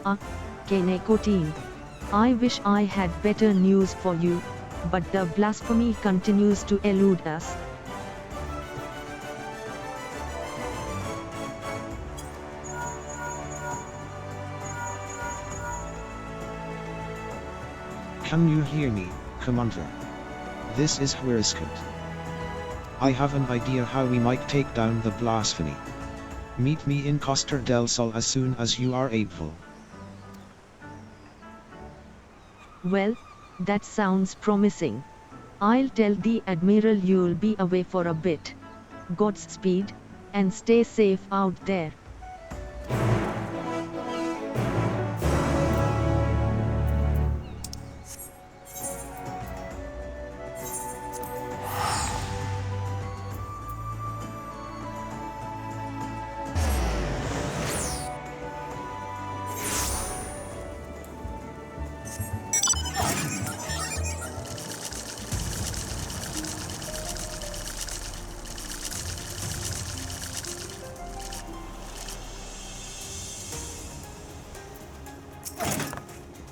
Ah, Miqo'te. I wish I had better news for you, but the blasphemy continues to elude us. Can you hear me, Commander? This is Eorzea. I have an idea how we might take down the blasphemy. Meet me in Costa del Sol as soon as you are able. Well, that sounds promising. I'll tell the Admiral you'll be away for a bit. Godspeed, and stay safe out there.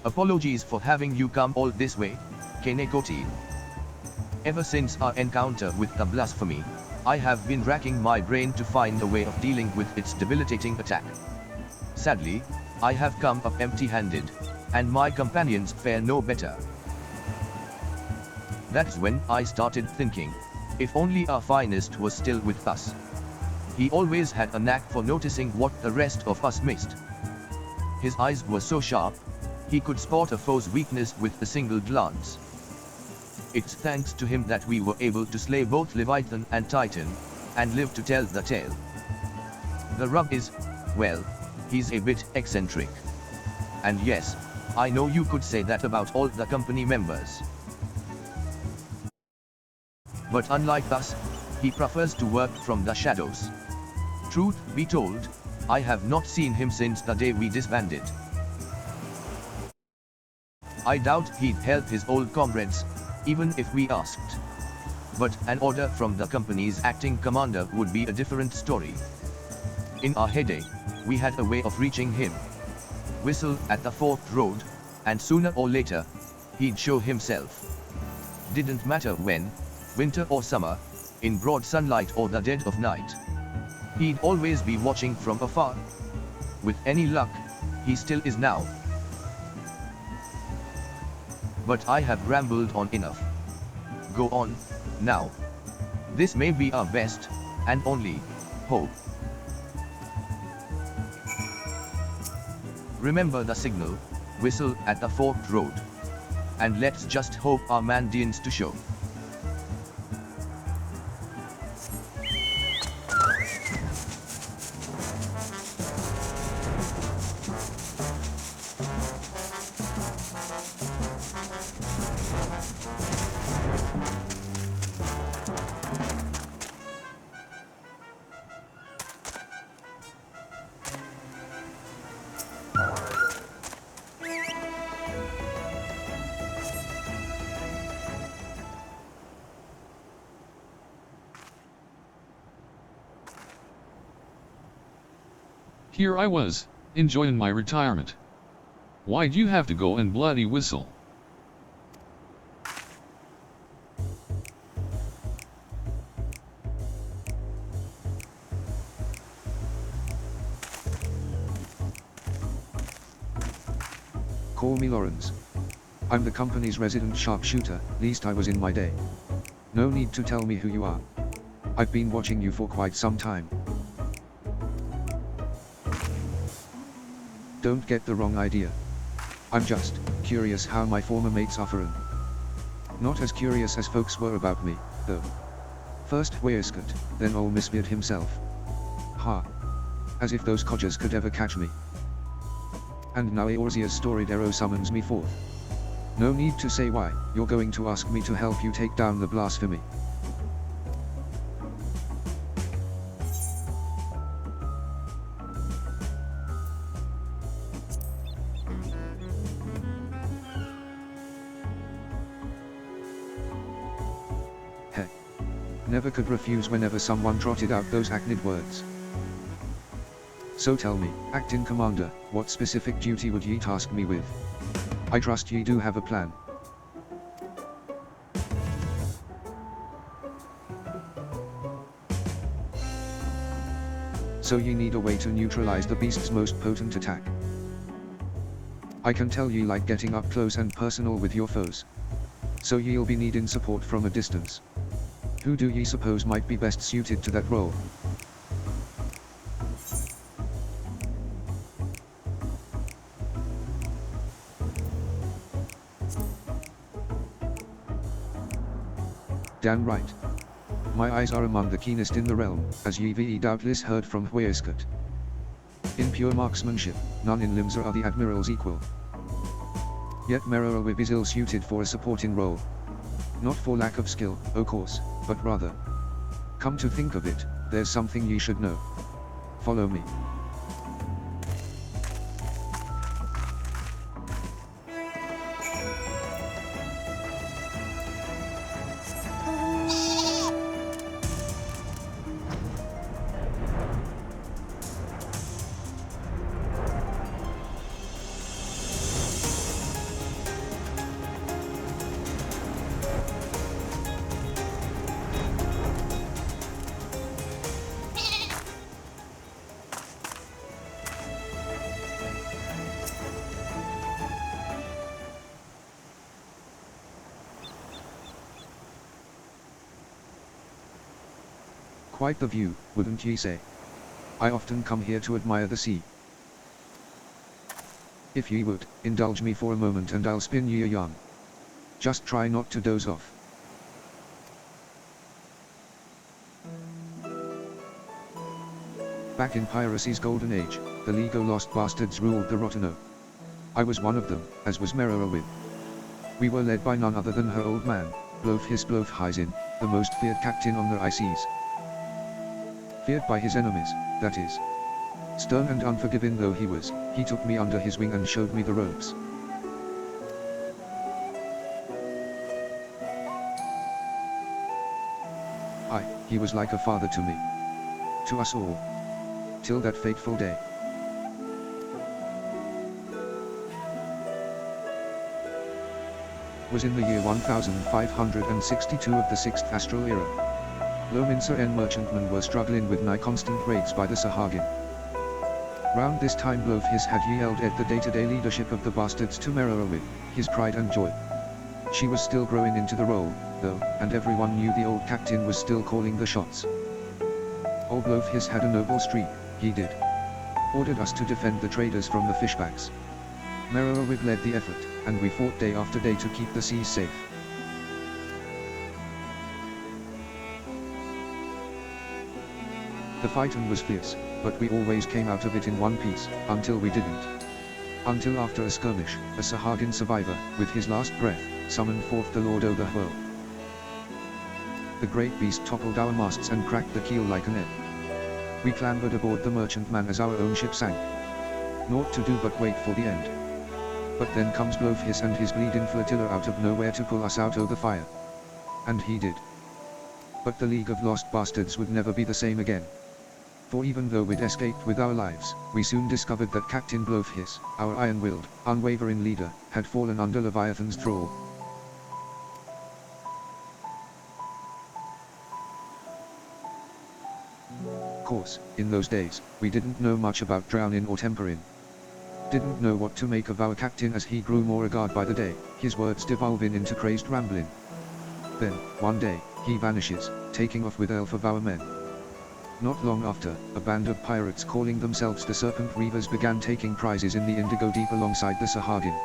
Apologies for having you come all this way, Miqo'te. Ever since our encounter with the blasphemy, I have been racking my brain to find a way of dealing with its debilitating attack. Sadly, I have come up empty-handed, and my companions fare no better. That's when I started thinking, if only our finest was still with us. He always had a knack for noticing what the rest of us missed. His eyes were so sharp, he could spot a foe's weakness with a single glance. It's thanks to him that we were able to slay both Leviathan and Titan, and live to tell the tale. The rub is, well, he's a bit eccentric. And yes, I know you could say that about all the company members. But unlike us, he prefers to work from the shadows. Truth be told, I have not seen him since the day we disbanded. I doubt he'd help his old comrades, even if we asked. But an order from the company's acting commander would be a different story. In our heyday, we had a way of reaching him. Whistle at the forked road, and sooner or later, he'd show himself. Didn't matter when, winter or summer, in broad sunlight or the dead of night. He'd always be watching from afar. With any luck, he still is now. But I have rambled on enough. Go on, now. This may be our best, and only, hope. Remember the signal, whistle at the forked road. And let's just hope our man deigns to show. Here I was, enjoying my retirement. Why'd you have to go and bloody whistle? Call me Lawrence. I'm the company's resident sharpshooter, least I was in my day. No need to tell me who you are. I've been watching you for quite some time. Don't get the wrong idea. I'm just curious how my former mates are faring. Not as curious as folks were about me, though. First Eorzea, then old Misbeard himself. Ha. As if those codgers could ever catch me. And now Eorzea's storied arrow summons me forth. No need to say why, you're going to ask me to help you take down the blasphemy. Heck. Never could refuse whenever someone trotted out those hackneyed words. So tell me, acting commander, what specific duty would ye task me with? I trust ye do have a plan. So ye need a way to neutralize the beast's most potent attack. I can tell ye like getting up close and personal with your foes. So ye'll be needing support from a distance. Who do ye suppose might be best suited to that role? Damn right. My eyes are among the keenest in the realm, as ye doubtless heard from Khpein. In pure marksmanship, none in Limsa are the Admiral's equal. Yet Meroa is ill-suited for a supporting role. Not for lack of skill, o' course, but rather. Come to think of it, there's something ye should know. Follow me. Quite the view, wouldn't ye say? I often come here to admire the sea. If ye would, indulge me for a moment and I'll spin ye a yarn. Just try not to doze off. Back in piracy's golden age, the League o' Lost Bastards ruled the Rotano. I was one of them, as was Meroa. We were led by none other than her old man, Blofhisin, the most feared captain on the high seas. Feared by his enemies, that is. Stern and unforgiving though he was, he took me under his wing and showed me the ropes. He was like a father to me. To us all. Till that fateful day. Was in the year 1562 of the 6th Astral Era. Lominsa and merchantmen were struggling with nigh constant raids by the Sahagin. Round this time Blofhis had yielded the day-to-day leadership of the bastards to Meroa, his pride and joy. She was still growing into the role, though, and everyone knew the old captain was still calling the shots. Old Blofhis had a noble streak, he did. Ordered us to defend the traders from the fishbacks. Meroa led the effort, and we fought day after day to keep the seas safe. The fighting was fierce, but we always came out of it in one piece, until we didn't. Until after a skirmish, a Sahagin survivor, with his last breath, summoned forth the Lord o' the Whirl. The great beast toppled our masts and cracked the keel like an egg. We clambered aboard the merchantman as our own ship sank. Naught to do but wait for the end. But then comes Blofhis and his bleeding flotilla out of nowhere to pull us out o' the fire. And he did. But the League of Lost Bastards would never be the same again. For even though we'd escaped with our lives, we soon discovered that Captain Blofhis, our iron-willed, unwavering leader, had fallen under Leviathan's thrall. Course, in those days, we didn't know much about drowning or tempering. Didn't know what to make of our captain as he grew more agard by the day, his words devolving into crazed rambling. Then, one day, he vanishes, taking off with 11 of our men. Not long after, a band of pirates calling themselves the Serpent Reavers began taking prizes in the Indigo Deep alongside the Sahagin.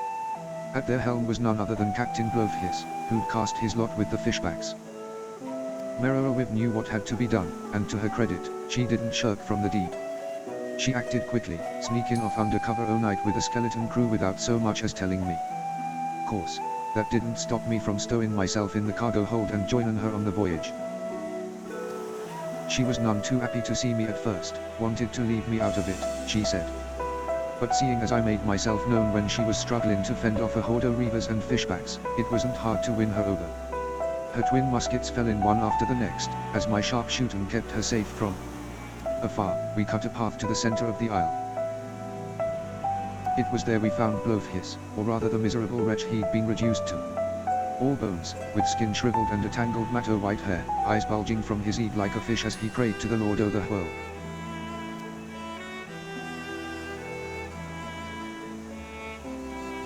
At their helm was none other than Captain Blofhis, who'd cast his lot with the fishbacks. Meroa knew what had to be done, and to her credit, she didn't shirk from the deed. She acted quickly, sneaking off undercover o' night with a skeleton crew without so much as telling me. Course, that didn't stop me from stowing myself in the cargo hold and joining her on the voyage. She was none too happy to see me at first, wanted to leave me out of it, she said. But seeing as I made myself known when she was struggling to fend off a horde of reavers and fishbacks, it wasn't hard to win her over. Her twin muskets fell in one after the next, as my sharp shooting kept her safe from Afar, we cut a path to the center of the isle. It was there we found Blofhis, or rather the miserable wretch he'd been reduced to. All bones, with skin shriveled and a tangled matter white hair, eyes bulging from his head like a fish as he prayed to the Lord o' the world.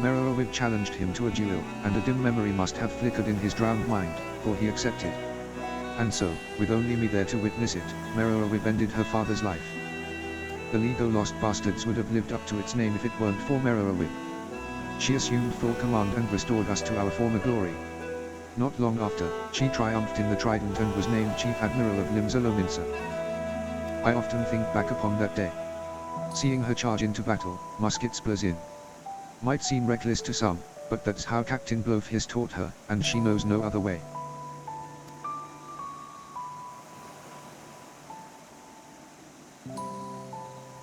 Merowawib challenged him to a duel, and a dim memory must have flickered in his drowned mind, for he accepted. And so, with only me there to witness it, Merowawib ended her father's life. The League of Lost Bastards would have lived up to its name if it weren't for Merowawib. She assumed full command and restored us to our former glory. Not long after, she triumphed in the Trident and was named Chief Admiral of Limsa Lominsa. I often think back upon that day. Seeing her charge into battle, muskets blazing. Might seem reckless to some, but that's how Captain Blofhis taught her, and she knows no other way.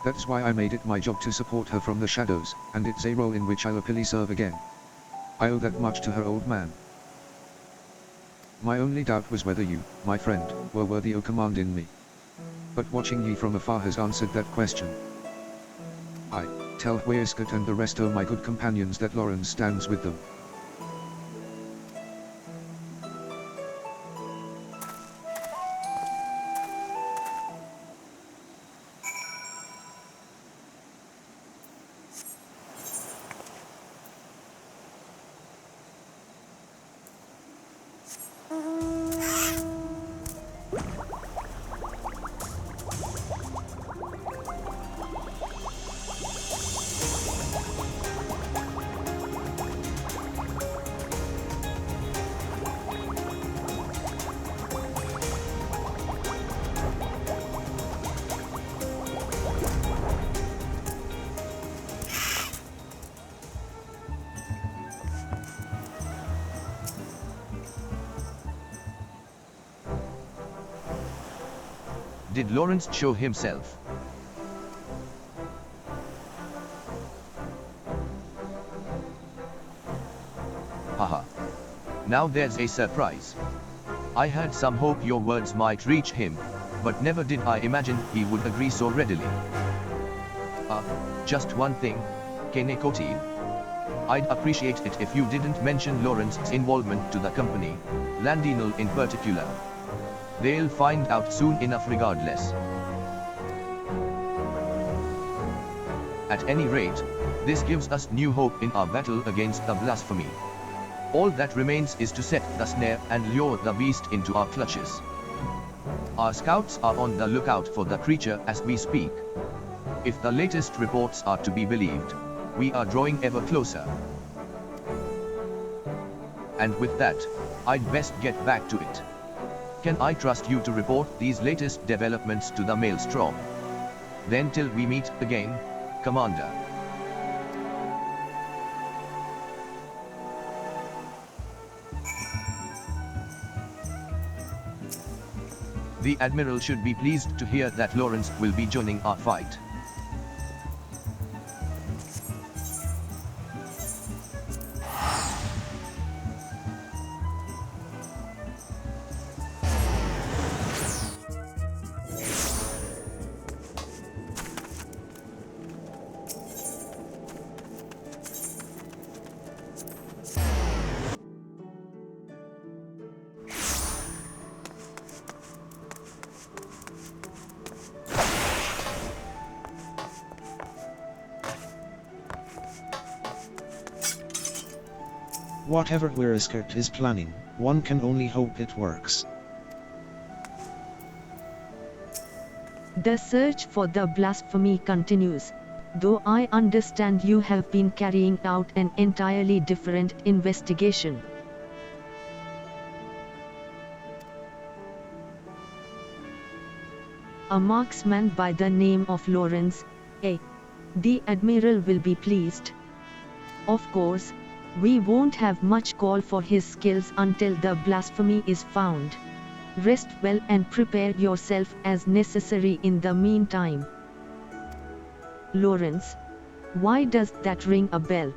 That's why I made it my job to support her from the shadows, and it's a role in which I'll happily serve again. I owe that much to her, old man. My only doubt was whether you, my friend, were worthy of commanding me. But watching ye from afar has answered that question. I tell Weiskat and the rest of my good companions that Lawrence stands with them. Did Lawrence show himself? Haha. Now there's a surprise. I had some hope your words might reach him, but never did I imagine he would agree so readily. Just one thing, Miqo'te. I'd appreciate it if you didn't mention Lawrence's involvement to the company, Landinal in particular. They'll find out soon enough regardless. At any rate, this gives us new hope in our battle against the blasphemy. All that remains is to set the snare and lure the beast into our clutches. Our scouts are on the lookout for the creature as we speak. If the latest reports are to be believed, we are drawing ever closer. And with that, I'd best get back to it. Can I trust you to report these latest developments to the Maelstrom? Then till we meet again, Commander. The Admiral should be pleased to hear that Lawrence will be joining our fight. Whatever Weiskat is planning, one can only hope it works. The search for the blasphemy continues, though I understand you have been carrying out an entirely different investigation. A marksman by the name of Lawrence, the Admiral will be pleased. Of course, we won't have much call for his skills until the blasphemy is found. Rest well and prepare yourself as necessary in the meantime. Lawrence. Why does that ring a bell?